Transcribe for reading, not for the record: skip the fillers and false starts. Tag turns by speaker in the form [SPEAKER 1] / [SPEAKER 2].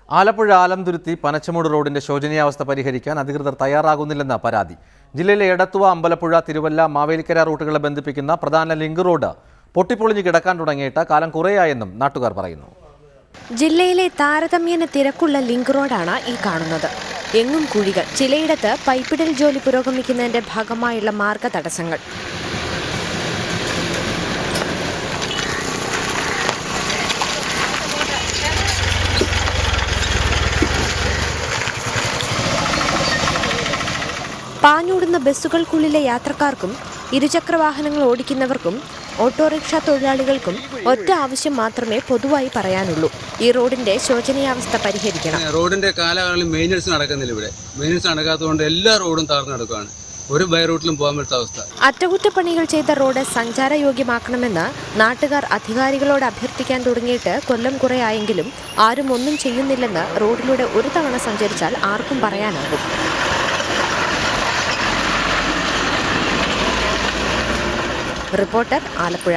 [SPEAKER 1] ആലപ്പുഴ ആലംതുരുത്തി പനച്ചമൂട് റോഡിന്റെ ശോചനീയാവസ്ഥ പരിഹരിക്കാൻ അധികൃതർ തയ്യാറാകുന്നില്ലെന്ന പരാതി. ജില്ലയിലെ എടത്തുവ, അമ്പലപ്പുഴ, തിരുവല്ല, മാവേലിക്കര റൂട്ടുകളെ ബന്ധിപ്പിക്കുന്ന പ്രധാന ലിങ്ക് റോഡ് പൊട്ടിപ്പൊളിഞ്ഞ് കിടക്കാൻ തുടങ്ങിയിട്ട് കാലം കുറേയായെന്നും നാട്ടുകാർ പറയുന്നു.
[SPEAKER 2] ജില്ലയിലെ താരതമ്യേന തിരക്കുള്ള ലിങ്ക് റോഡാണ് ഈ കാണുന്നത്. എങ്ങും കുഴികൾ, ചിലയിടത്ത് പൈപ്പിടൽ ജോലി പുരോഗമിക്കുന്നതിന്റെ ഭാഗമായുള്ള മാർഗ തടസ്സങ്ങൾ. പാഞ്ഞൂടുന്ന ബസ്സുകൾക്കുള്ളിലെ യാത്രക്കാർക്കും ഇരുചക്രവാഹനങ്ങൾ ഓടിക്കുന്നവർക്കും ഓട്ടോറിക്ഷ തൊഴിലാളികൾക്കും ഒറ്റ ആവശ്യം മാത്രമേ പൊതുവായി പറയാനുള്ളൂ: ഈ റോഡിന്റെ ശോചനീയാവസ്ഥ പരിഹരിക്കണം.
[SPEAKER 3] റോഡിന്റെ കാലയളവിൽ മെയിൻ്റനൻസ് നടക്കുന്നില്ല. ഇവിടെ മെയിൻ്റനൻസ് നടക്കാത്തതുകൊണ്ട് എല്ലാ റോഡും തകർന്നു നടക്കുകയാണ്. ഒരു ബൈ റൂട്ടിലും പോകാൻ പറ്റാത്ത അവസ്ഥ.
[SPEAKER 2] അറ്റകുറ്റപ്പണികൾ ചെയ്ത റോഡ് സഞ്ചാരയോഗ്യമാക്കണമെന്ന് നാട്ടുകാർ അധികാരികളോട് അഭ്യർത്ഥിക്കാൻ തുടങ്ങിയിട്ട് കൊല്ലം കുറേയായെങ്കിലും ആരും ഒന്നും ചെയ്യുന്നില്ലെന്ന് റോഡിലൂടെ ഒരു തവണ സഞ്ചരിച്ചാൽ ആർക്കും പറയാനാകും. റിപ്പോർട്ടർ, ആലപ്പുഴ.